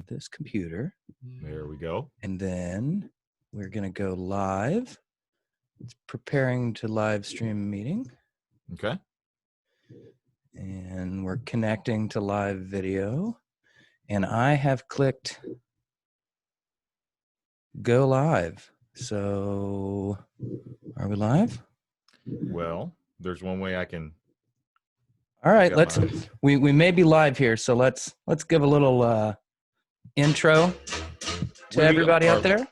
this computer. There we go. And then we're going to go live. It's preparing to live stream a meeting. Okay. And we're connecting to live video. And I have clicked go live. So are we live? Well, there's one way I can. All right, we may be live here, so let's give a little intro to everybody out there.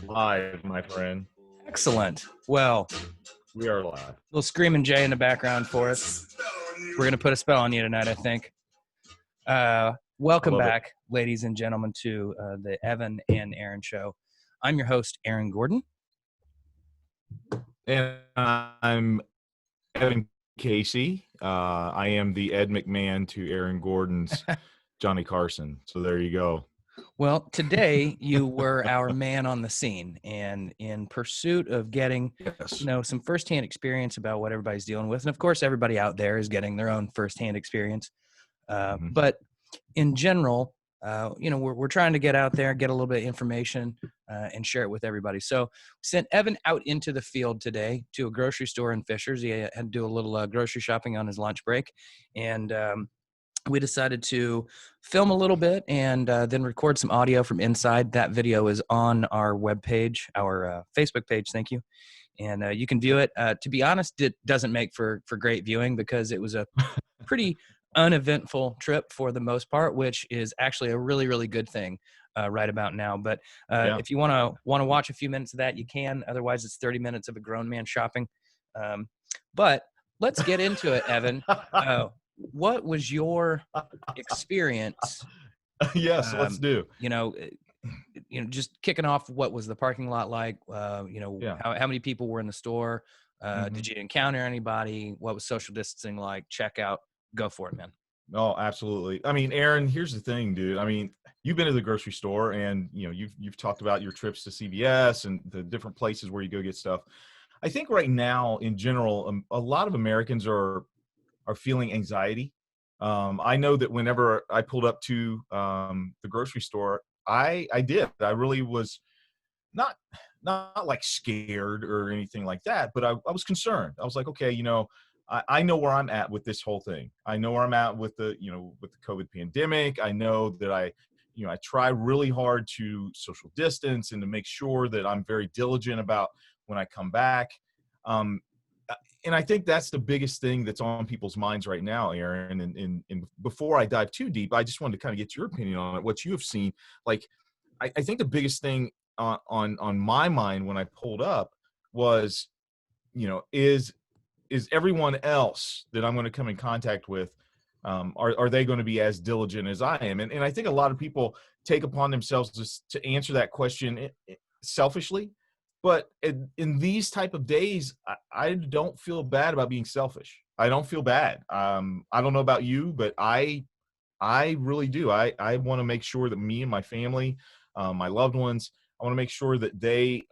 Live, my friend. Excellent. Well, we are live. Little Screaming Jay in the background for us. We're going to put a spell on you tonight, I think. Welcome back, ladies and gentlemen, to the Evan and Aaron Show. I'm your host, Aaron Gordon. And I'm Evan Casey. I am the Ed McMahon to Aaron Gordon's Johnny Carson. So there you go. Well, today you were our man on the scene, and in pursuit of getting, some firsthand experience about what everybody's dealing with, and of course, everybody out there is getting their own firsthand experience. But in general, we're trying to get out there, get a little bit of information, and share it with everybody. So we sent Evan out into the field today to a grocery store in Fishers. He had to do a little grocery shopping on his lunch break, and we decided to film a little bit and then record some audio from inside. That video is on our webpage, our Facebook page. Thank you. And you can view it. To be honest, it doesn't make for great viewing because it was a pretty uneventful trip for the most part, which is actually a really, really good thing right about now. But if you want to watch a few minutes of that, you can. Otherwise, it's 30 minutes of a grown man shopping. But let's get into it, Evan. What was your experience? Yes, let's do. Just kicking off, what was the parking lot like? How many people were in the store? Did you encounter anybody? What was social distancing like? Checkout? Go for it, man. Oh, absolutely. I mean, Aaron, here's the thing, dude. I mean, you've been to the grocery store, and you've talked about your trips to CVS and the different places where you go get stuff. I think right now, in general, a lot of Americans are feeling anxiety. I know that whenever I pulled up to the grocery store, I really was not like scared or anything like that, but I was concerned. I was like, okay, I know where I'm at with this whole thing. I know where I'm at with the COVID pandemic. I know that I try really hard to social distance and to make sure that I'm very diligent about when I come back. And I think that's the biggest thing that's on people's minds right now, Aaron. And before I dive too deep, I just wanted to kind of get your opinion on it, what you have seen. Like, I think the biggest thing on my mind when I pulled up was, is everyone else that I'm going to come in contact with, are they going to be as diligent as I am? And I think a lot of people take upon themselves to answer that question selfishly. But in these type of days, I don't feel bad about being selfish. I don't feel bad. I don't know about you, but I really do. I want to make sure that me and my family, my loved ones, I want to make sure that they,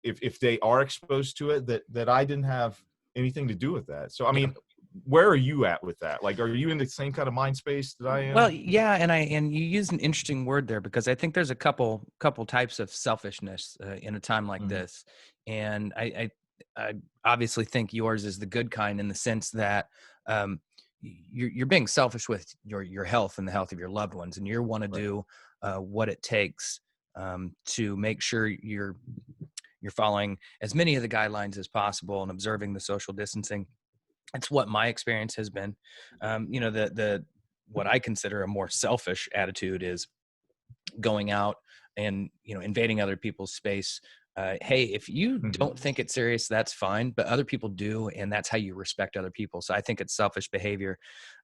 if they are exposed to it, that I didn't have anything to do with that. So, I mean, where are you at with that? Like, are you in the same kind of mind space that I am? Well, yeah, and you used an interesting word there, because I think there's a couple types of selfishness in a time like this, and I obviously think yours is the good kind, in the sense that you're being selfish with your health and the health of your loved ones, and you want to do what it takes to make sure you're following as many of the guidelines as possible and observing the social distancing. It's what my experience has been. What I consider a more selfish attitude is going out and, invading other people's space. Hey, if you don't think it's serious, that's fine, but other people do, and that's how you respect other people. So I think it's selfish behavior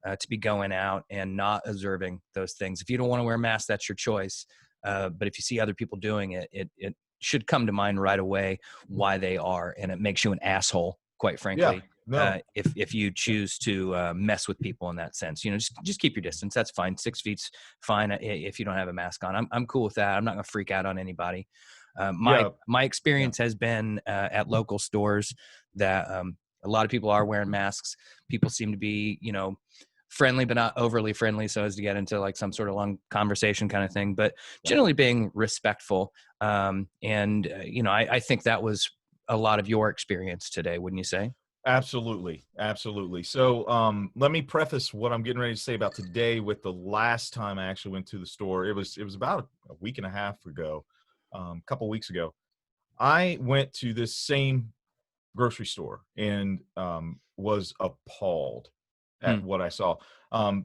to be going out and not observing those things. If you don't want to wear a mask, that's your choice. But if you see other people doing it, it should come to mind right away why they are, and it makes you an asshole, quite frankly. Yeah. No. If you choose to mess with people in that sense, just keep your distance. That's fine. 6 feet's fine if you don't have a mask on. I'm cool with that. I'm not going to freak out on anybody. My experience has been at local stores that a lot of people are wearing masks. People seem to be, friendly, but not overly friendly, so as to get into like some sort of long conversation kind of thing, but generally being respectful. I think that was a lot of your experience today, wouldn't you say? Absolutely. Absolutely. So let me preface what I'm getting ready to say about today with the last time I actually went to the store. It was about a week and a half ago, a couple weeks ago. I went to this same grocery store and was appalled Hmm. at what I saw.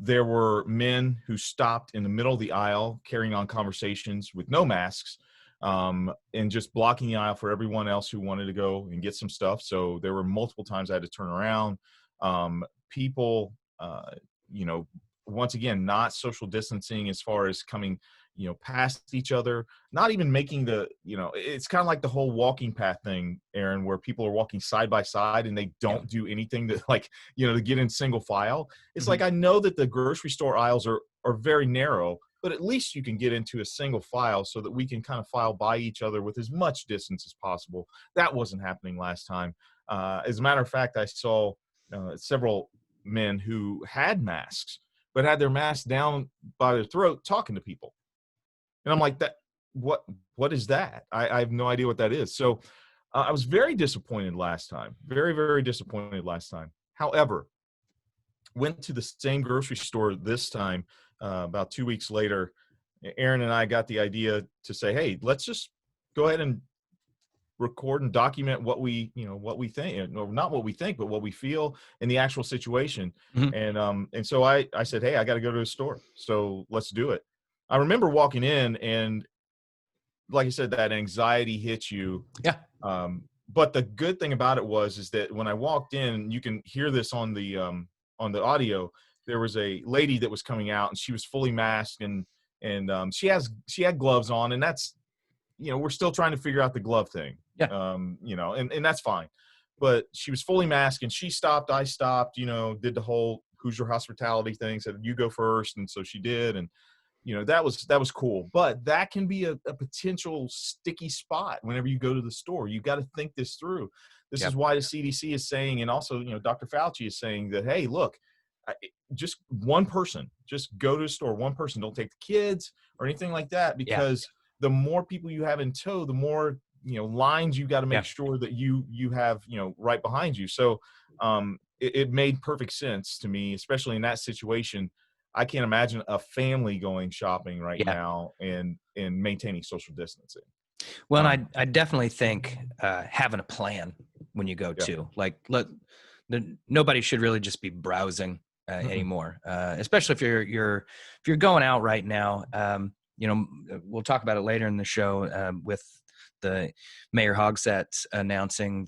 There were men who stopped in the middle of the aisle carrying on conversations with no masks, and just blocking the aisle for everyone else who wanted to go and get some stuff. So there were multiple times I had to turn around. People, you know, once again, not social distancing as far as coming, past each other, not even making it's kind of like the whole walking path thing, Aaron, where people are walking side by side and they Yeah. don't do anything to like, to get in single file. It's Mhm. like, I know that the grocery store aisles are very narrow, but at least you can get into a single file so that we can kind of file by each other with as much distance as possible. That wasn't happening last time. As a matter of fact, I saw several men who had masks, but had their masks down by their throat talking to people. And I'm like, what, what is that? I have no idea what that is. So I was very disappointed last time. Very, very disappointed last time. However, went to the same grocery store this time, about 2 weeks later. Aaron and I got the idea to say, hey, let's just go ahead and record and document what we think, or not what we think, but what we feel in the actual situation. Mhm. And so I said, hey, I got to go to the store, so let's do it. I remember walking in, and like I said, that anxiety hits you. Yeah. But the good thing about it is that when I walked in, you can hear this on the audio. There was a lady that was coming out, and she was fully masked, and she had gloves on, and that's, we're still trying to figure out the glove thing, Yeah. and that's fine. But she was fully masked, and she stopped, I stopped, did the whole Hoosier hospitality thing, said, you go first. And so she did. And, that was cool. But that can be a potential sticky spot whenever you go to the store. You got to think this through. This is Yep. why the CDC is saying, and also, Dr. Fauci is saying that, hey, look, just one person, just go to the store, one person, don't take the kids or anything like that, Yeah. because the more people you have in tow, the more, lines you got to make Yeah. sure that you have, right behind you. So it made perfect sense to me, especially in that situation. I can't imagine a family going shopping right Yeah. now and maintaining social distancing. Well, Um, I definitely think having a plan when you go yeah. to, like, nobody should really just be browsing Mm-mm. anymore, especially if you're going out right now. We'll talk about it later in the show, with the Mayor Hogsett announcing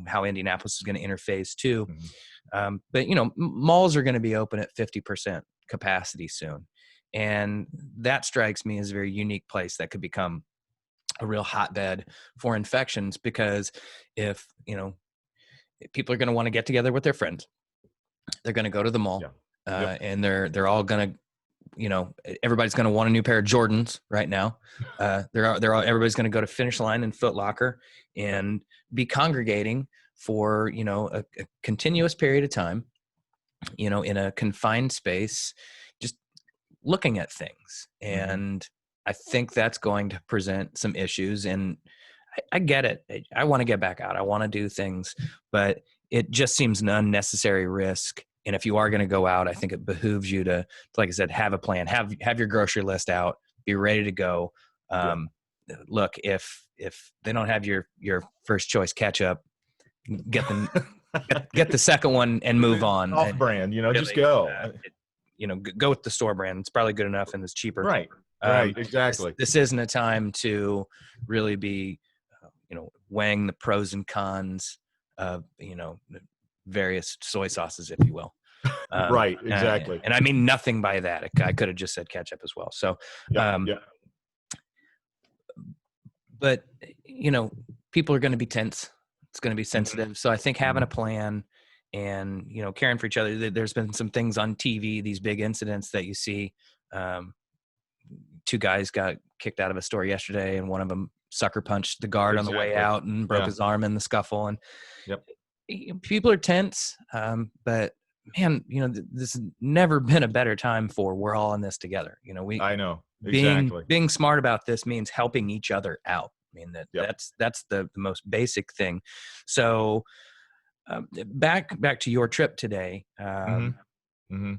how Indianapolis is going to interface too. Mhm. But malls are going to be open at 50% capacity soon, and that strikes me as a very unique place that could become a real hotbed for infections, because if people are going to want to get together with their friends, they're going to go to the mall, Yeah. Yep. and they're all going to, everybody's going to want a new pair of Jordans right now. Everybody's going to go to Finish Line and Foot Locker and be congregating for a continuous period of time, in a confined space, just looking at things. Mm-hmm. And I think that's going to present some issues. And I get it. I want to get back out. I want to do things, but it just seems an unnecessary risk. And if you are going to go out, I think it behooves you to, like I said, have a plan, have your grocery list out, be ready to go. Yeah. Look, if they don't have your first choice ketchup, get them, get the second one and move on. Off And brand, just really, go. go with the store brand. It's probably good enough and it's cheaper. Right. Right. This, Exactly. this isn't a time to really be, weighing the pros and cons of, various soy sauces, if you will. Right. Exactly. And I mean nothing by that. I could have just said ketchup as well. So, Yeah. um, Yeah. but people are going to be tense. It's going to be sensitive. So I think having a plan and, caring for each other. There's been some things on TV, these big incidents that you see. Two guys got kicked out of a store yesterday, and one of them sucker punched the guard on the way Exactly. out and broke Yeah. his arm in the scuffle. And Yep. people are tense, but man, this has never been a better time for we're all in this together. I know. Being Exactly. being smart about this means helping each other out. I mean, Yep. that's the most basic thing. So back to your trip today. Mm-hmm. Mm-hmm.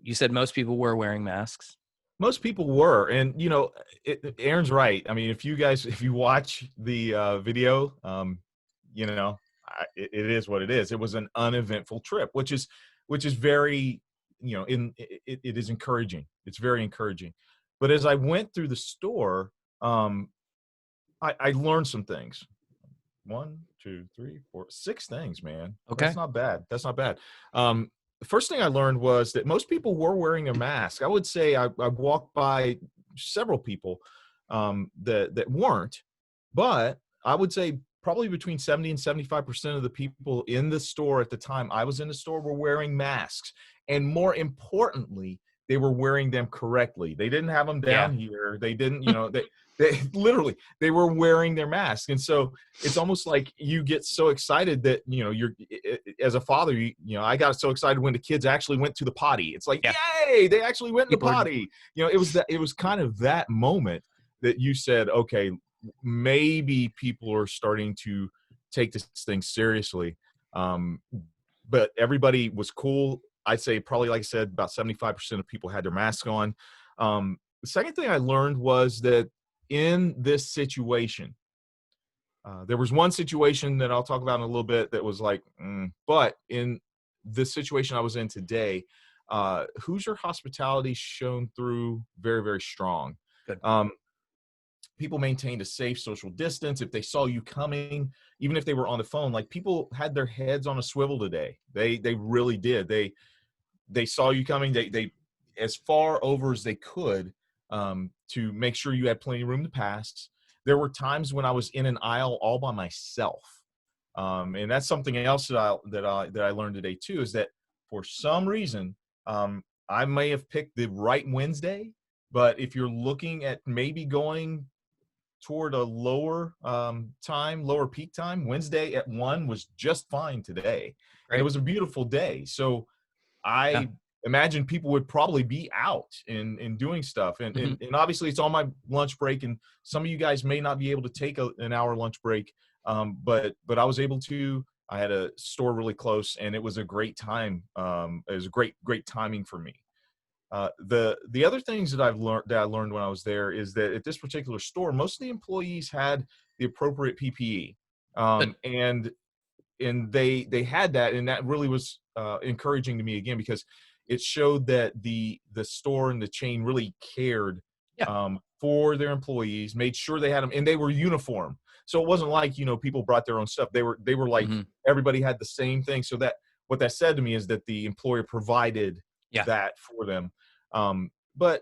You said most people were wearing masks. Most people were, and Aaron's right. I mean, if you watch the video, it is what it is. It was an uneventful trip, which is very, it is encouraging. It's very encouraging. But as I went through the store, I learned some things. 1, 2, 3, 4, 6 things, man. Okay. That's not bad. That's not bad. The first thing I learned was that most people were wearing a mask. I would say I walked by several people that weren't, but I would say probably between 70 and 75% of the people in the store at the time I was in the store were wearing masks. And more importantly, they were wearing them correctly. They didn't have them down here. They didn't, they literally, they were wearing their mask. And so it's almost like you get so excited that, you're, as a father, I got so excited when the kids actually went to the potty. It's like, yay, they actually went to the potty. It was kind of that moment that you said, okay, maybe people are starting to take this thing seriously. But everybody was cool. I'd say probably, like I said, about 75% of people had their masks on. The second thing I learned was that in this situation, there was one situation that I'll talk about in a little bit that was like, but in this situation I was in today, Hoosier hospitality shone through very, very strong. Good. People maintained a safe social distance. If they saw you coming, even if they were on the phone, like people had their heads on a swivel today. They really did. They saw you coming. They as far over as they could to make sure you had plenty of room to pass. There were times when I was in an aisle all by myself, and that's something else that I learned today too. Is that for some reason I may have picked the right Wednesday, but if you're looking at maybe going toward a lower peak time, Wednesday at 1 was just fine today. Great. And it was a beautiful day. So I imagine people would probably be out and doing stuff. And obviously it's on my lunch break, and some of you guys may not be able to take an hour lunch break. But I was able to. I had a store really close, and it was a great time. It was a great timing for me. The other things that I learned when I was there is that at this particular store, most of the employees had the appropriate PPE, and they had that, and that really was encouraging to me again, because it showed that the store and the chain really cared for their employees, made sure they had them, and they were uniform. So it wasn't like people brought their own stuff. They were like everybody had the same thing. So that what that said to me is that the employer provided that for them. But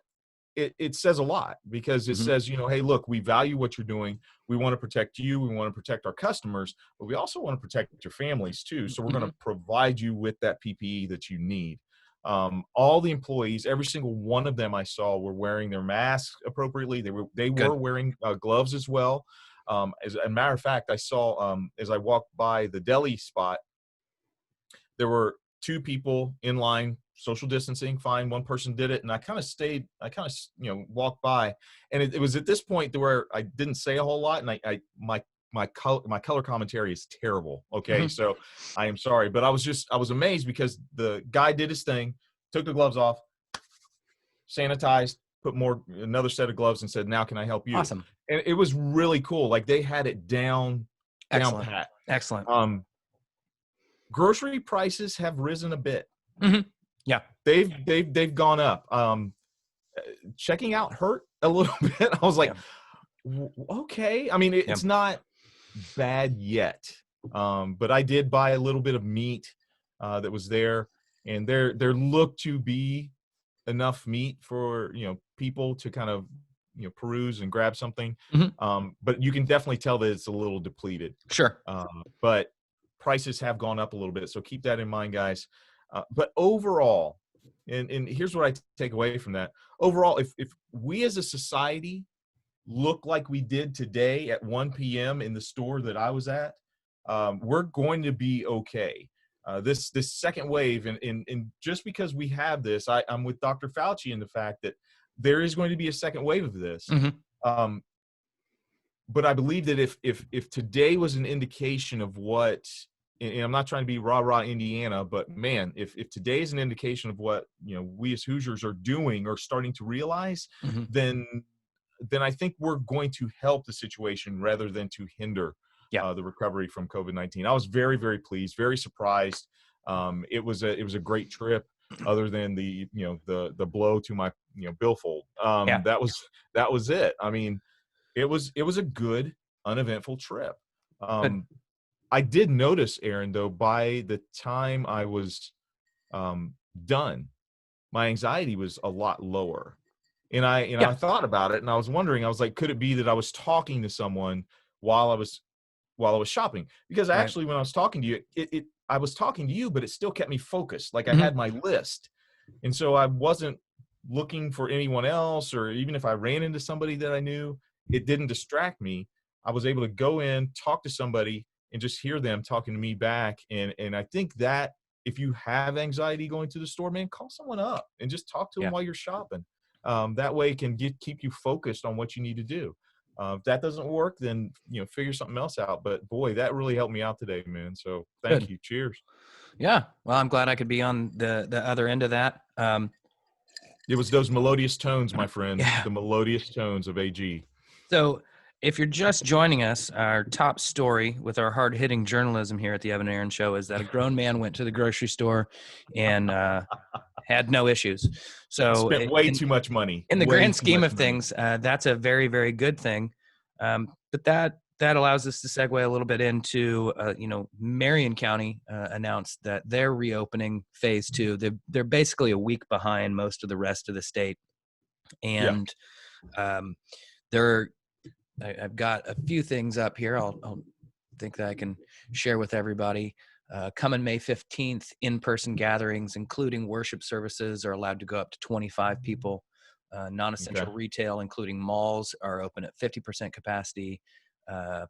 it says a lot, because it says, hey, look, we value what you're doing. We want to protect you. We want to protect our customers, but we also want to protect your families too. So we're going to provide you with that PPE that you need. All the employees, every single one of them I saw, were wearing their masks appropriately. They were wearing gloves as well. As a matter of fact, I saw as I walked by the deli spot, there were 2 people in line, social distancing, fine. One person did it, and I kind of walked by, and it was at this point to where I didn't say a whole lot, and my color commentary is terrible. Okay, so I am sorry, but I was amazed, because the guy did his thing, took the gloves off, sanitized, put another set of gloves, and said, "Now can I help you?" Awesome. And it was really cool. Like they had it down pat. Excellent. Grocery prices have risen a bit. Yeah, they've gone up. Checking out hurt a little bit. I was like, okay. I mean, it's not bad yet, but I did buy a little bit of meat that was there, and there looked to be enough meat for people to kind of peruse and grab something. But you can definitely tell that it's a little depleted. Sure. But prices have gone up a little bit, so keep that in mind, guys. But overall, and here's what I take away from that. Overall, if we as a society look like we did today at 1 p.m. in the store that I was at, we're going to be okay. this second wave, and just because we have this, I'm with Dr. Fauci in the fact that there is going to be a second wave of this. Um, but I believe that if today was an indication of what, and I'm not trying to be rah Indiana, but man, if today is an indication of what we as Hoosiers are doing or starting to realize, then I think we're going to help the situation rather than to hinder the recovery from COVID-19. I was very, very pleased, very surprised. It was a great trip, other than the blow to my billfold. That was it. I mean, it was a good, uneventful trip. I did notice, Aaron, though, by the time I was done, my anxiety was a lot lower. And I thought about it, and I was wondering, I was like, could it be that I was talking to someone while I was shopping? Because actually, when I was talking to you, I was talking to you, but it still kept me focused. Like I had my list. And so I wasn't looking for anyone else, or even if I ran into somebody that I knew, it didn't distract me. I was able to go in, talk to somebody, and just hear them talking to me back. And I think that if you have anxiety going to the store, man, call someone up and just talk to them while you're shopping. That way it can keep you focused on what you need to do. If that doesn't work, then figure something else out. But boy, that really helped me out today, man. So thank you. Cheers. Yeah. Well, I'm glad I could be on the other end of that. It was those melodious tones, my friend. The melodious tones of AG. So if you're just joining us, our top story with our hard-hitting journalism here at the Evan Aaron Show is that a grown man went to the grocery store and had no issues. So spent way too much money. In the grand scheme of things, that's a very, very good thing. But that allows us to segue a little bit into, Marion County announced that they're reopening phase 2. They're basically a week behind most of the rest of the state. And I've got a few things up here. I'll think that I can share with everybody. Coming May 15th, in-person gatherings, including worship services, are allowed to go up to 25 people. Non-essential retail, including malls, are open at 50% capacity.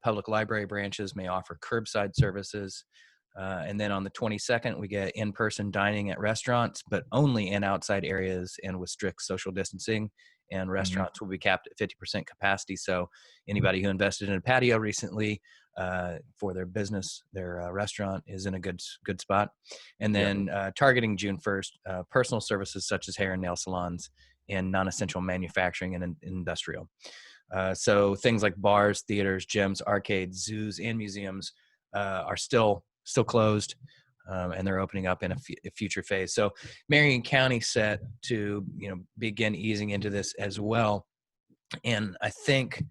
Public library branches may offer curbside services. And then on the 22nd, we get in-person dining at restaurants, but only in outside areas and with strict social distancing. And restaurants will be capped at 50% capacity. So anybody who invested in a patio recently for their business, their restaurant, is in a good spot. And then targeting June 1st, personal services such as hair and nail salons and non-essential manufacturing and industrial. So things like bars, theaters, gyms, arcades, zoos, and museums are still closed. And they're opening up in a future phase. So Marion County set to, begin easing into this as well. And I think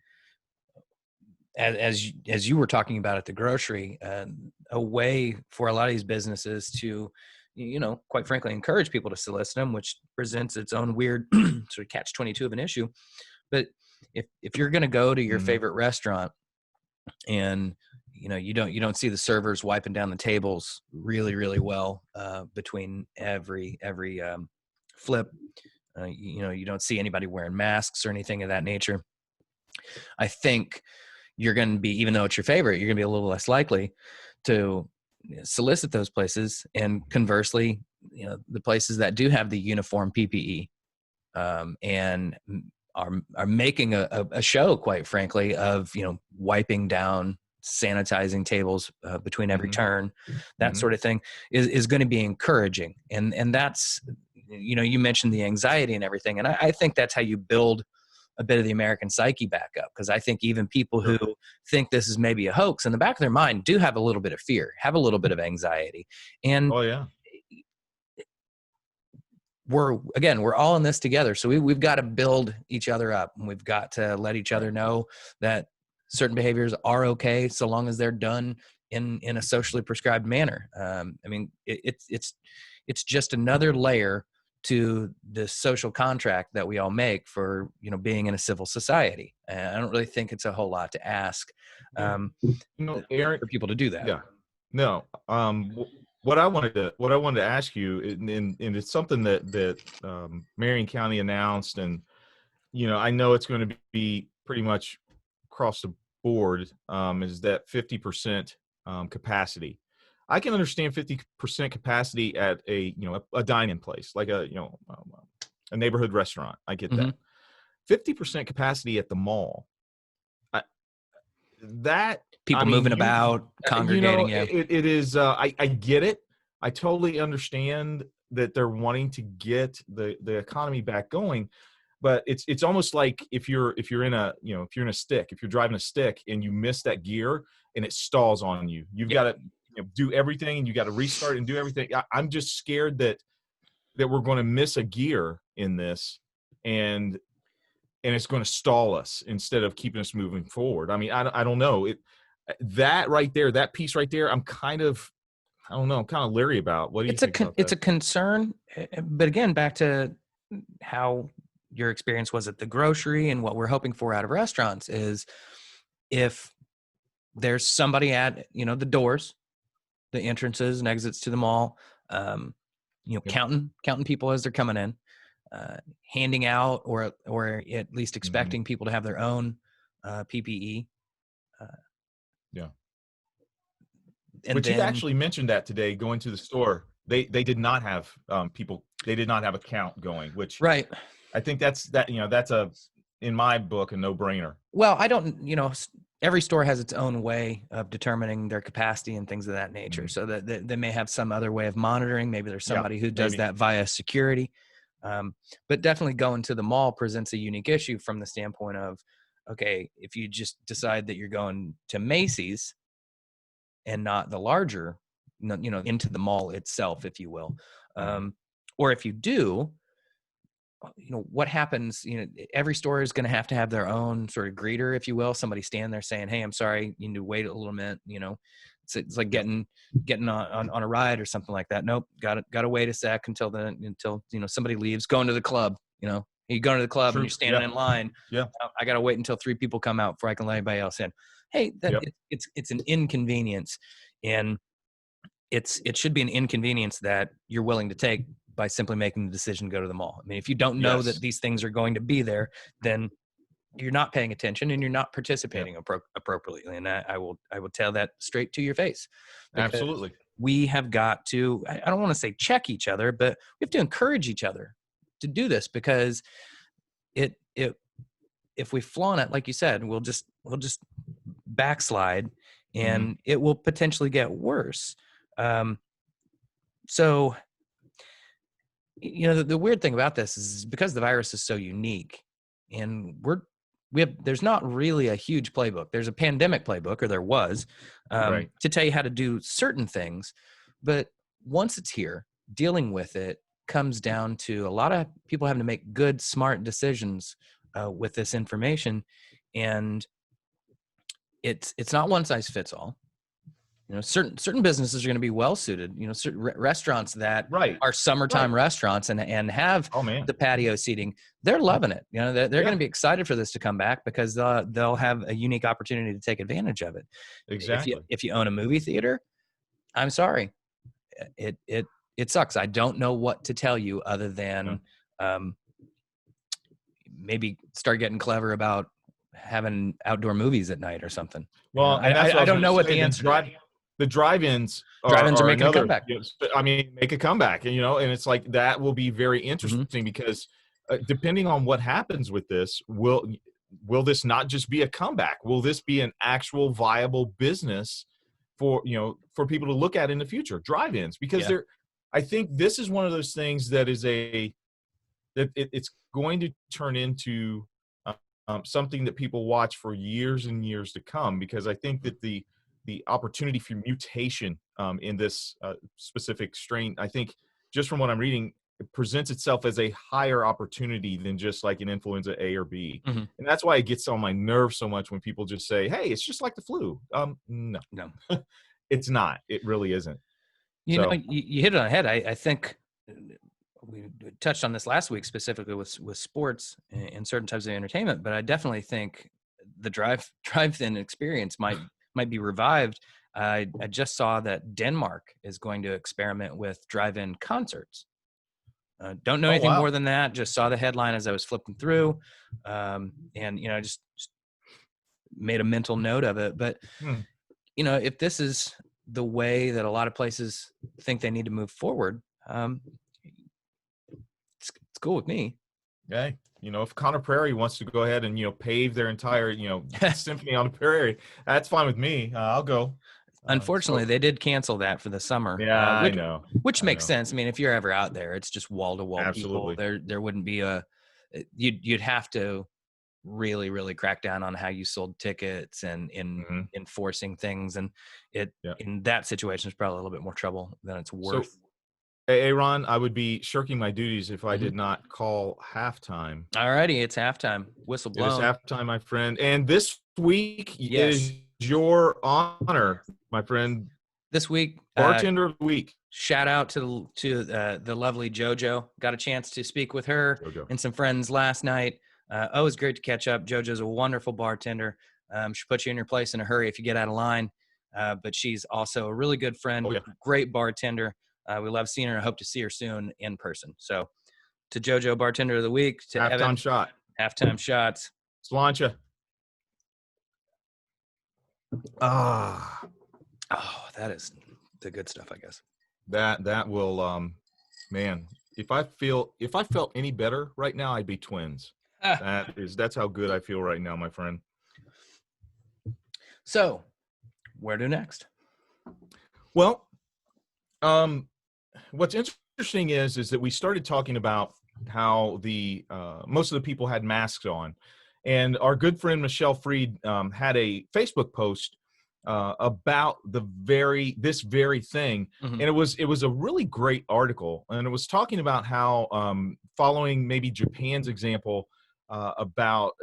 as you were talking about at the grocery, a way for a lot of these businesses to, quite frankly, encourage people to solicit them, which presents its own weird sort of catch-22 of an issue. But if you're going to go to your favorite restaurant and you don't see the servers wiping down the tables really, really well between every flip. You don't see anybody wearing masks or anything of that nature. I think you're going to be, even though it's your favorite, you're going to be a little less likely to solicit those places. And conversely, the places that do have the uniform PPE and are making a show, quite frankly, of wiping down, sanitizing tables between every turn, that sort of thing is going to be encouraging. And that's, you mentioned the anxiety and everything. And I think that's how you build a bit of the American psyche back up. Because I think even people who think this is maybe a hoax, in the back of their mind do have a little bit of fear, have a little bit of anxiety. And we're all in this together. So we've got to build each other up, and we've got to let each other know that certain behaviors are okay so long as they're done in a socially prescribed manner. I mean, it's just another layer to the social contract that we all make for being in a civil society. And I don't really think it's a whole lot to ask Aaron, for people to do that. Yeah. No. What I wanted to ask you, and it's something that Marion County announced, and I know it's going to be pretty much across the board, is that 50% capacity. I can understand 50% capacity at a dine-in place, like a neighborhood restaurant. I get Mm-hmm. that. 50% capacity at the mall. I, that I People mean, moving about, congregating. Yeah. it is. I get it. I totally understand that they're wanting to get the economy back going, but it's almost like if you're in a stick, if you're driving a stick and you miss that gear and it stalls on you, you've got to do everything and you got to restart and do everything. I'm just scared that we're going to miss a gear in this, and it's going to stall us instead of keeping us moving forward. I mean, I don't know that right there, that piece right there. I'm kind of leery about. What do you think about It's that? a concern, but again, back to how your experience was at the grocery and what we're hoping for out of restaurants is if there's somebody at the doors, the entrances and exits to the mall, Yep. counting people as they're coming in, handing out or at least expecting people to have their own PPE. Yeah. And But you then actually mentioned that today going to the store. They did not have people. They did not have a count going, which right. I think that's in my book a no-brainer. Well, I don't, every store has its own way of determining their capacity and things of that nature. So that they may have some other way of monitoring. Maybe there's somebody who does that via security. But definitely going to the mall presents a unique issue from the standpoint of, okay, if you just decide that you're going to Macy's and not the larger, into the mall itself, if you will, or if you do, what happens, every store is going to have their own sort of greeter, if you will, somebody stand there saying, hey, I'm sorry, you need to wait a little minute, it's like getting on a ride or something like that. Nope. Got to wait a sec until somebody leaves, going to the club, you go to the club and you're standing in line. Yeah. I got to wait until 3 people come out before I can let anybody else in. Hey, it's an inconvenience, and it should be an inconvenience that you're willing to take by simply making the decision to go to the mall. I mean, if you don't know that these things are going to be there, then you're not paying attention and you're not participating appropriately. And I will tell that straight to your face. Absolutely. We have got to, I don't want to say check each other, but we have to encourage each other to do this, because if we flaunt it, like you said, we'll just backslide, and it will potentially get worse. So, the weird thing about this is because the virus is so unique, and there's not really a huge playbook. There's a pandemic playbook, or there was, to tell you how to do certain things. But once it's here, dealing with it comes down to a lot of people having to make good, smart decisions with this information. And it's not one size fits all. Certain businesses are going to be well suited. Certain restaurants that are summertime restaurants and have the patio seating, they're loving it. They're going to be excited for this to come back, because they'll have a unique opportunity to take advantage of it. Exactly. If you own a movie theater, I'm sorry, it sucks. I don't know what to tell you other than maybe start getting clever about having outdoor movies at night or something. Well, I don't know what the answer. The drive-ins are making a comeback. I mean, make a comeback, and it's like that will be very interesting because depending on what happens with this, will this not just be a comeback? Will this be an actual viable business for people to look at in the future? Drive-ins, because I think this is one of those things that is it's going to turn into something that people watch for years and years to come, because I think that the opportunity for mutation in this specific strain, I think, just from what I'm reading, it presents itself as a higher opportunity than just like an influenza A or B. And that's why it gets on my nerves so much when people just say, hey, it's just like the flu. No, it's not. It really isn't. You hit it on the head. I think we touched on this last week, specifically with sports and certain types of entertainment, but I definitely think the drive-in experience might be revived. I just saw that Denmark is going to experiment with drive-in concerts. Don't know anything more than that. Just saw the headline as I was flipping through, and just made a mental note of it. But if this is the way that a lot of places think they need to move forward, it's cool with me. Hey, if Connor Prairie wants to go ahead and pave their entire symphony on the prairie, that's fine with me. I'll go. Unfortunately, they did cancel that for the summer. Yeah, I know. Which I makes know. sense. I mean, if you're ever out there, it's just wall to wall people. Absolutely. There wouldn't be you'd have to really, really crack down on how you sold tickets and in Hmm. enforcing things. And Yeah. in that situation, it's probably a little bit more trouble than it's So, worth. hey, Ron, I would be shirking my duties if I Mhm. did not call halftime. All righty, it's halftime. Whistle It is blown. halftime, my friend. And this week, it Yes. is your honor, my friend. This week, Bartender of the week. shout out to the lovely JoJo. Got a chance to speak with her JoJo. and some friends last night. Always great to catch up. JoJo's a wonderful bartender. She'll put you in your place in a hurry if you get out of line. But she's also a really good friend, Oh, yeah. great bartender. We love seeing her. I hope to see her soon in person. So to JoJo, bartender of the week. To Halftime Evan, shot. halftime shots. Slancha. Ah, Oh, that is the good stuff, I guess. that will man. If I felt any better right now, I'd be twins. That's how good I feel right now, my friend. So, where to next? Well, what's interesting is that we started talking about how the most of the people had masks on, and our good friend Michelle Freed had a Facebook post about this very thing, Mhm. and it was a really great article, and it was talking about how following maybe Japan's example about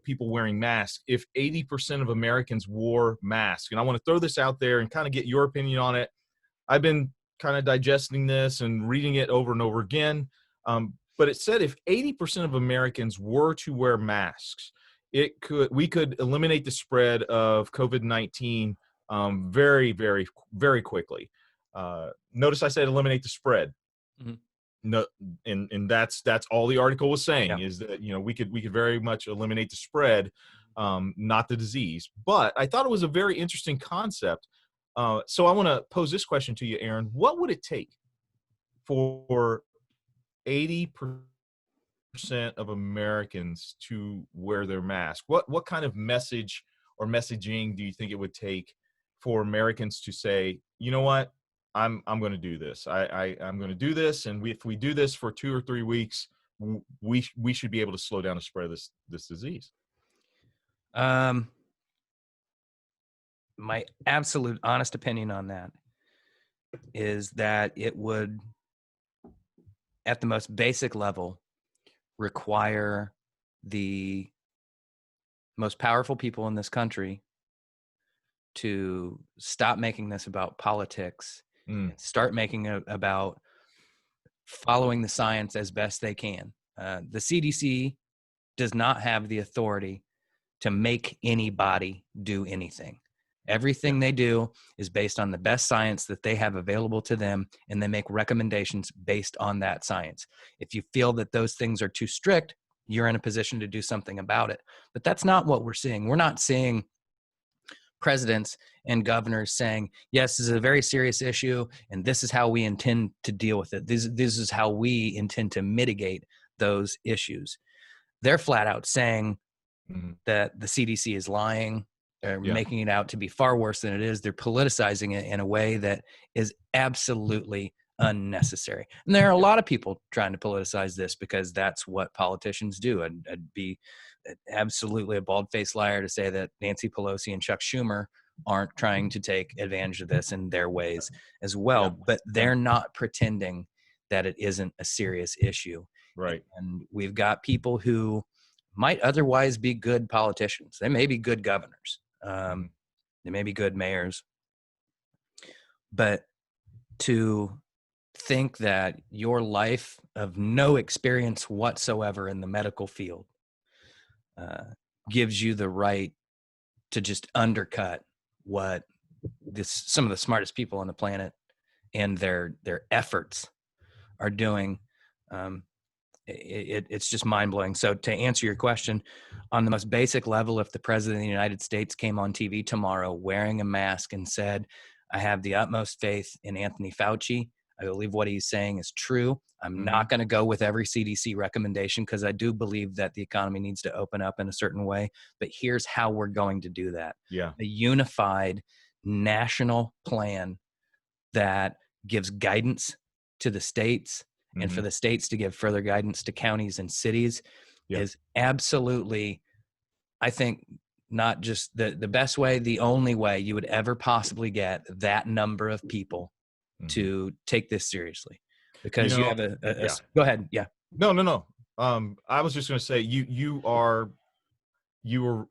people wearing masks. If 80% of Americans wore masks, and I want to throw this out there and kind of get your opinion on it. I've been kind of digesting this and reading it over and over again. But it said if 80% of Americans were to wear masks, we could eliminate the spread of COVID-19 very, very, very quickly. Notice I said eliminate the spread. Mhm. No, and that's all the article was saying, Yeah. is that we could very much eliminate the spread, not the disease. But I thought it was a very interesting concept. So I want to pose this question to you, Aaron. What would it take for 80% of Americans to wear their mask? What kind of message or messaging do you think it would take for Americans to say, you know what, I'm going to do this. I'm going to do this, and if we do this for 2 or 3 weeks, we should be able to slow down the spread of this disease. My absolute honest opinion on that is that it would, at the most basic level, require the most powerful people in this country to stop making this about politics and start making it about following the science as best they can. The CDC does not have the authority to make anybody do anything. Everything they do is based on the best science that they have available to them, and they make recommendations based on that science. If you feel that those things are too strict, you're in a position to do something about it. But that's not what we're seeing. We're not seeing presidents and governors saying, yes, this is a very serious issue, and this is how we intend to deal with it. This is how we intend to mitigate those issues. They're flat out saying that the CDC is lying. They're making it out to be far worse than it is. They're politicizing it in a way that is absolutely unnecessary. And there are a lot of people trying to politicize this because that's what politicians do. I'd be absolutely a bald-faced liar to say that Nancy Pelosi and Chuck Schumer aren't trying to take advantage of this in their ways as well. But they're not pretending that it isn't a serious issue. Right. And we've got people who might otherwise be good politicians. They may be good governors. They may be good mayors. But to think that your life of no experience whatsoever in the medical field gives you the right to just undercut what some of the smartest people on the planet and their efforts are doing, it's just mind-blowing. So to answer your question, on the most basic level, if the president of the United States came on TV tomorrow wearing a mask and said, I have the utmost faith in Anthony Fauci. I believe what he's saying is true. I'm not going to go with every CDC recommendation because I do believe that the economy needs to open up in a certain way. But here's how we're going to do that. Yeah. A unified national plan that gives guidance to the states and for the states to give further guidance to counties and cities is absolutely, I think, not just the best way, the only way you would ever possibly get that number of people to take this seriously. Because you have go ahead. Yeah. No. I was just going to say, you were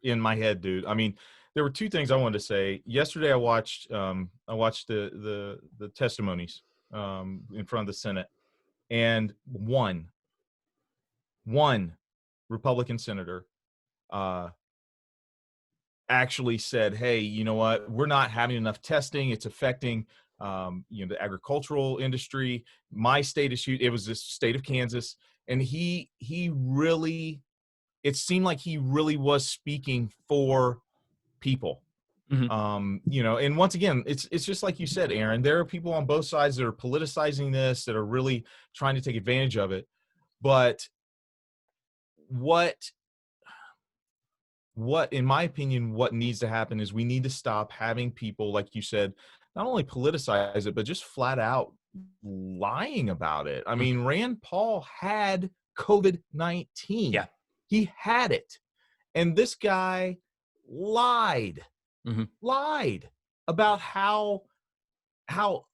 in my head, dude. I mean, there were two things I wanted to say. Yesterday, I watched the testimonies in front of the Senate, and one Republican senator actually said, "Hey, you know what? We're not having enough testing. It's affecting the agricultural industry. My state is huge." It was the state of Kansas, and he really, it seemed like he really was speaking for people. And once again, it's just like you said, Aaron, there are people on both sides that are politicizing this, that are really trying to take advantage of it. But what in my opinion, what needs to happen is we need to stop having people, like you said, not only politicize it, but just flat out lying about it. I mean, Rand Paul had COVID-19. Yeah. He had it. And this guy lied about how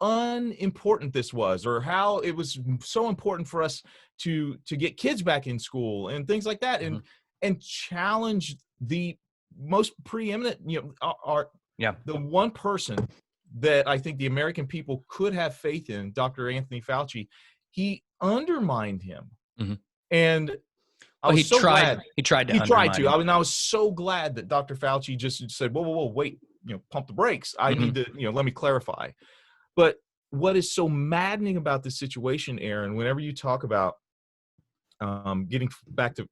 unimportant this was, or how it was so important for us to get kids back in school and things like that, and challenge the most preeminent, the one person that I think the American people could have faith in, Dr. Anthony Fauci. He undermined him. And I was so glad he tried to I mean, I was so glad that Dr. Fauci just said, whoa, wait, pump the brakes. I need to, let me clarify. But what is so maddening about this situation, Aaron, whenever you talk about getting back to,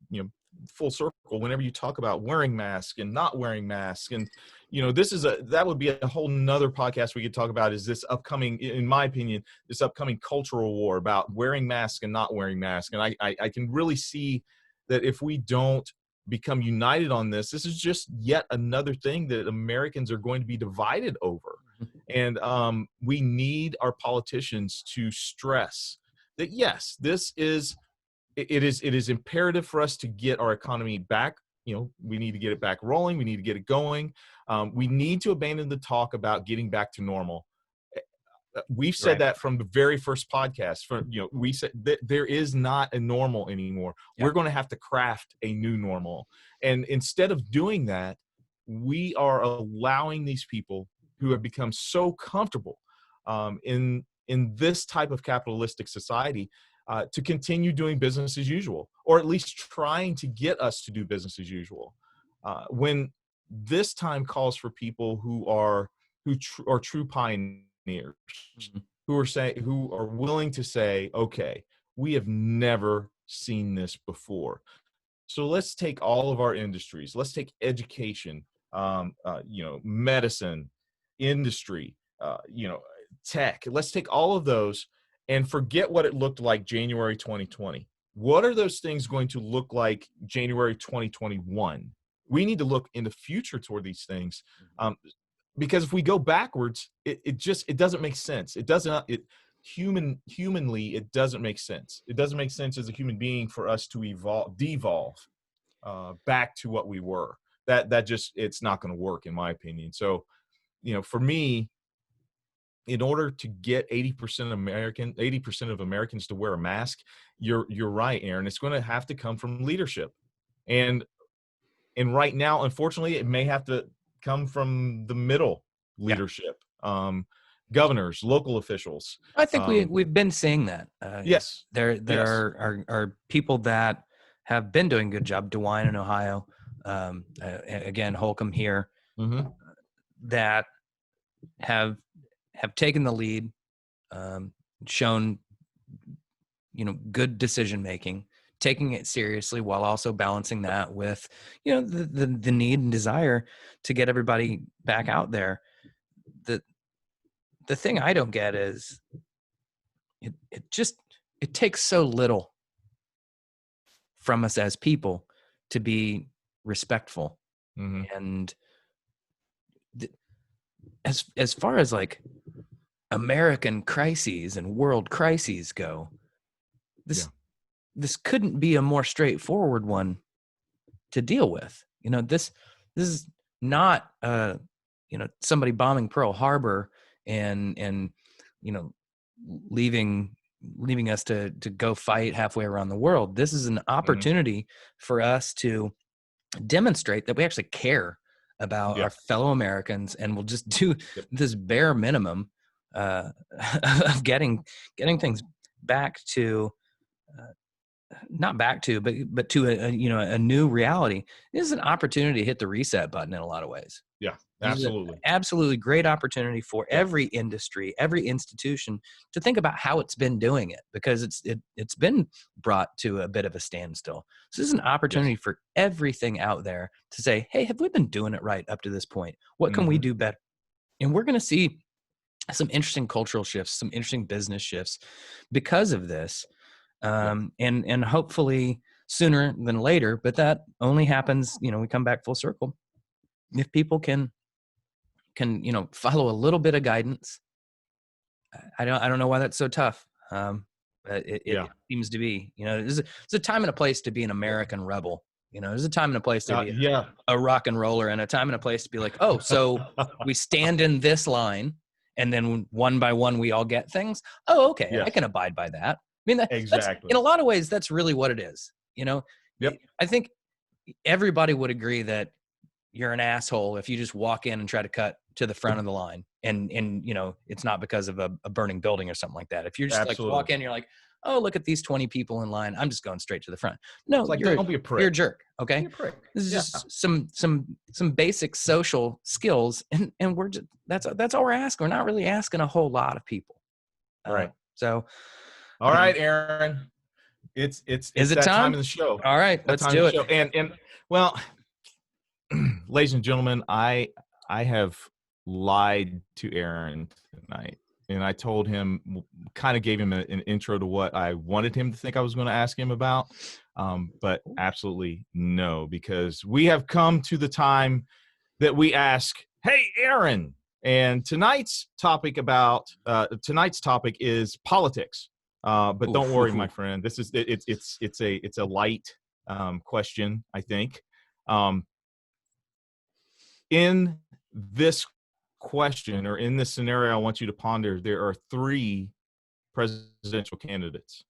full circle, whenever you talk about wearing masks and not wearing masks, and, that would be a whole nother podcast we could talk about, is this upcoming, in my opinion, this upcoming cultural war about wearing masks and not wearing masks. And I can really see that if we don't become united on this, this is just yet another thing that Americans are going to be divided over. And we need our politicians to stress that, yes, it is imperative for us to get our economy back. We need to get it back rolling. We need to get it going. We need to abandon the talk about getting back to normal. We've said that from the very first podcast. We said that there is not a normal anymore. We're going to have to craft a new normal. And instead of doing that, we are allowing these people who have become so comfortable in this type of capitalistic society to continue doing business as usual, or at least trying to get us to do business as usual. When this time calls for people who are true pioneers, who are willing to say, okay, we have never seen this before. So let's take all of our industries. Let's take education, medicine, industry, tech. Let's take all of those and forget what it looked like January 2020. What are those things going to look like January 2021? We need to look in the future toward these things, because if we go backwards, it doesn't make sense. Humanly, it doesn't make sense. It doesn't make sense as a human being for us to devolve back to what we were. It's not going to work, in my opinion. So, for me, in order to get 80% of Americans to wear a mask, you're right, Aaron. It's going to have to come from leadership, and right now, unfortunately, it may have to come from the middle leadership, governors, local officials. I think we've been seeing that. Yes, there are people that have been doing a good job. DeWine in Ohio, again, Holcomb here, that have taken the lead, shown good decision making, taking it seriously while also balancing that with the need and desire to get everybody back out there. the thing I don't get is it takes so little from us as people to be respectful. And as far as like American crises and world crises go, this couldn't be a more straightforward one to deal with. This is not somebody bombing Pearl Harbor and leaving us to go fight halfway around the world. This is an opportunity for us to demonstrate that we actually care about our fellow Americans, and we'll just do this bare minimum of getting things back to not back to, but to a new reality. This is an opportunity to hit the reset button in a lot of ways. Yeah, absolutely. Absolutely great opportunity for every industry, every institution to think about how it's been doing it, because it's been brought to a bit of a standstill. So this is an opportunity for everything out there to say, hey, have we been doing it right up to this point? What can we do better? And we're going to see some interesting cultural shifts, some interesting business shifts because of this. And hopefully sooner than later, but that only happens, we come back full circle if people can follow a little bit of guidance. I don't know why that's so tough. But it seems to be, there's a time and a place to be an American rebel. There's a time and a place to be a rock and roller, and a time and a place to be like, oh, so we stand in this line and then one by one we all get things. Oh, okay. I can abide by that. I mean, exactly. In a lot of ways, that's really what it is. I think everybody would agree that you're an asshole if you just walk in and try to cut to the front of the line, and it's not because of a burning building or something like that. If you're just like walk in, you're like, oh, look at these 20 people in line, I'm just going straight to the front. No, like, don't be a prick. You're a jerk. Okay, be a prick. This is just some basic social skills, and we're just that's all we're asking. We're not really asking a whole lot of people. Right. So. All right, Aaron. It's that time of the show. All right, let's do it. And well, ladies and gentlemen, I have lied to Aaron tonight, and I told him, kind of gave him an intro to what I wanted him to think I was going to ask him about, but absolutely no, because we have come to the time that we ask, hey, Aaron. And tonight's topic is politics. But don't worry, my friend. This is it's a light question, I think. In this question, or in this scenario, I want you to ponder, there are 3 presidential candidates.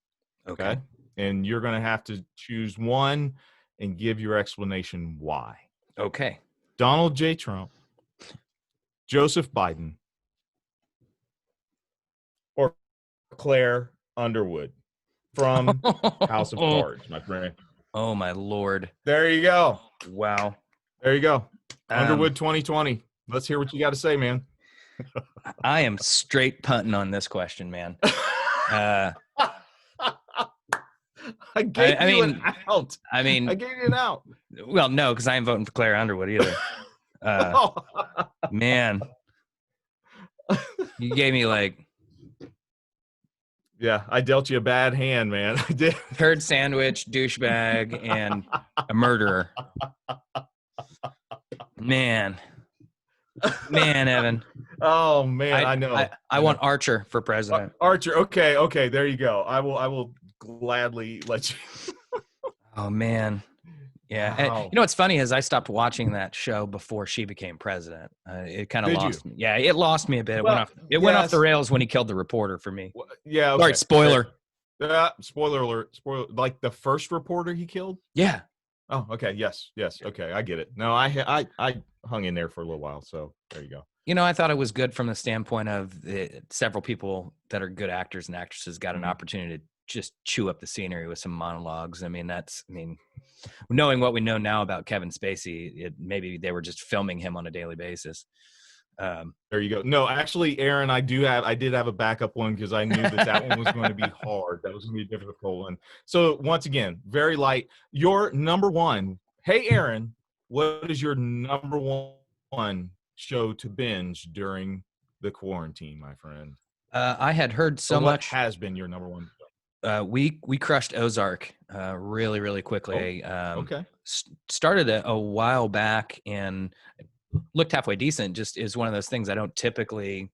Okay. And you're going to have to choose one and give your explanation why. Okay. Donald J. Trump, Joseph Biden, or Claire Underwood from House of Cards, my friend. Oh, my Lord. There you go. Wow. There you go. Underwood 2020. Let's hear what you got to say, man. I am straight punting on this question, man. I gave you an out. I gave you an out. Well, no, because I ain't voting for Claire Underwood either. Man. You gave me like... Yeah, I dealt you a bad hand, man. I did. Turd sandwich, douchebag, and a murderer. Man, Evan. Oh man, I know. I want Archer for president. Archer. Okay. There you go. I will gladly let you. Oh man. Yeah. Wow. And, what's funny is I stopped watching that show before she became president. It kind of lost me. Yeah, it lost me a bit. It went off the rails when he killed the reporter for me. Yeah. Okay. Sorry, spoiler. Spoiler alert. Spoiler. Like the first reporter he killed? Yeah. Oh, okay. Yes. Okay. I get it. No, I hung in there for a little while. So there you go. I thought it was good from the standpoint of several people that are good actors and actresses got an opportunity to just chew up the scenery with some monologues. Knowing what we know now about Kevin Spacey, maybe they were just filming him on a daily basis. There you go. No, actually, Aaron, I did have a backup one because I knew that one was going to be hard. That was going to be a difficult one. So once again, very light. Your number one. Hey, Aaron, what is your number one show to binge during the quarantine, my friend? I had heard Or so what much. has been your number one? We crushed Ozark really, really Oh, quickly. okay. Started a while back and looked halfway decent. Just is one of those things I don't typically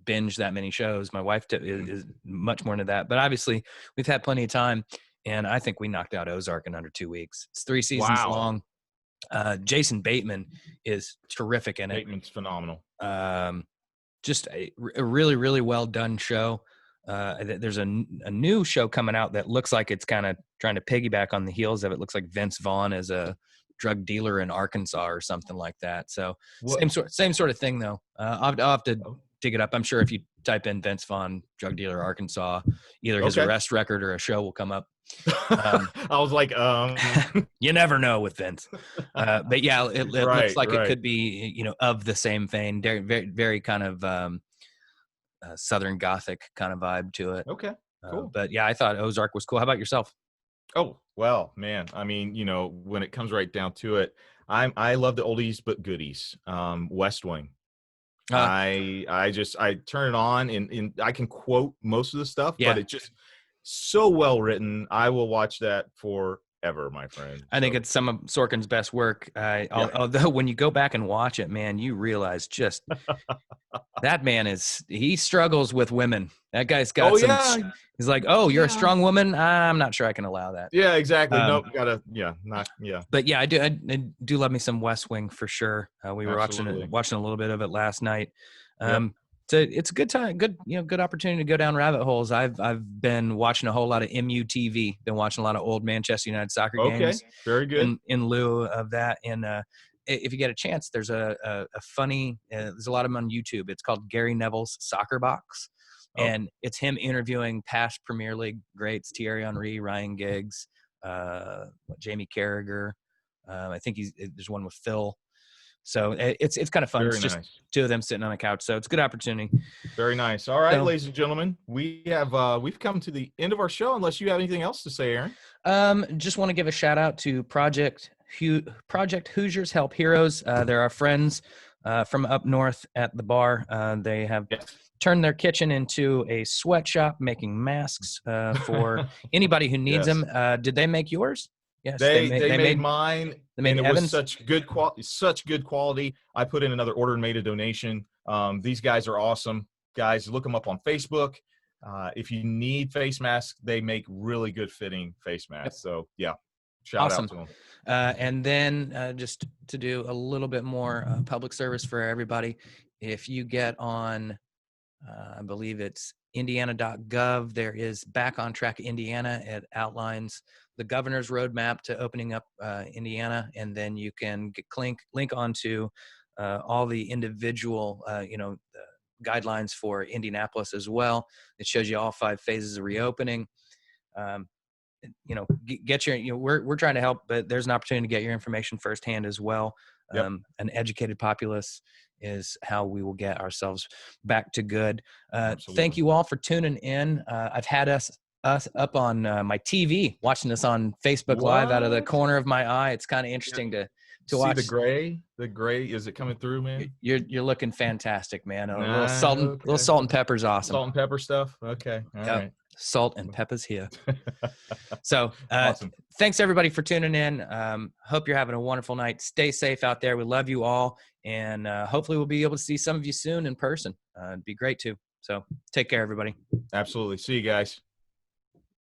binge that many shows. My wife is much more into that, but obviously we've had plenty of time, and I think we knocked out Ozark in under 2 weeks. It's 3 seasons Wow. long. Jason Bateman is terrific in it. Bateman's phenomenal. Just a really, really well done show. There's a new show coming out that looks like it's kind of trying to piggyback on the heels of it. Looks like Vince Vaughn is a drug dealer in Arkansas or something like that. So What? same sort of thing though. I'll have to Oh, dig it up. I'm sure if you type in Vince Vaughn drug dealer Arkansas, either his okay. arrest record or a show will come up. I was like, You never know with Vince. But yeah, it looks like it right. could be, of the same vein. Very, very, very kind of Southern Gothic kind of vibe to it. Okay, cool. But yeah, I thought Ozark was cool. How about yourself? Oh, well, man. I mean, when it comes right down to it, I love the oldies but goodies. West Wing. Uh, I turn it on and I can quote most of the stuff, Yeah. but it's just so well written. I will watch that forever, my friend. I think it's some of Sorkin's best work. Although when you go back and watch it, man, you realize just that man he struggles with women. That guy's got Oh some. yeah, He's like, oh, you're a yeah. strong woman. I'm not sure I can allow that. Yeah, exactly. Um, Nope, not yeah. But yeah, I do love me some West Wing for sure. We were Absolutely. watching a little bit of it last night. Yep. So it's a good time, good opportunity to go down rabbit holes. I've been watching a whole lot of MUTV. Been watching a lot of old Manchester United soccer Okay, games. very good. In lieu of that, and if you get a chance, there's a funny. There's a lot of them on YouTube. It's called Gary Neville's Soccer Box, and it's him interviewing past Premier League greats: Thierry Henry, Ryan Giggs, Jamie Carragher. I think there's one with Phil. So it's kind of fun. Very It's just nice. two of them sitting on a couch. So it's a good opportunity. Very nice. All right, So- ladies and gentlemen, we've come to the end of our show. Unless you have anything else to say, Aaron. Just want to give a shout out to Project Hoosiers Help Heroes. They're our friends from up north at the bar. They have turned their kitchen into a sweatshop making masks for anybody who needs Yes. them. Did they make yours? Yes, They made mine, They made and it Evan's. was such good quality. I put in another order and made a donation. These guys are awesome. Guys, look them up on Facebook. If you need face masks, they make really good fitting face masks. So yeah, shout out to them. And then just to do a little bit more public service for everybody, if you get on, I believe it's indiana.gov, there is Back on Track Indiana. It outlines the governor's roadmap to opening up Indiana, and then you can link onto all the individual, guidelines for Indianapolis as well. It shows you all 5 phases of reopening. Get your, we're trying to help, but there's an opportunity to get your information firsthand as well. Yep. An educated populace is how we will get ourselves back to good. Thank you all for tuning in. I've had us up on my TV watching this on Facebook Live out of the corner of my eye. It's kind of interesting to watch. See the gray, is it coming through, man? You're looking fantastic, man. A Nah, little salt and pepper is awesome. Salt and pepper stuff. Okay. All right. Salt and pepper's here. So Awesome. Thanks everybody for tuning in. Hope you're having a wonderful night. Stay safe out there. We love you all. And hopefully we'll be able to see some of you soon in person. It'd be great too. So take care, everybody. Absolutely. See you guys.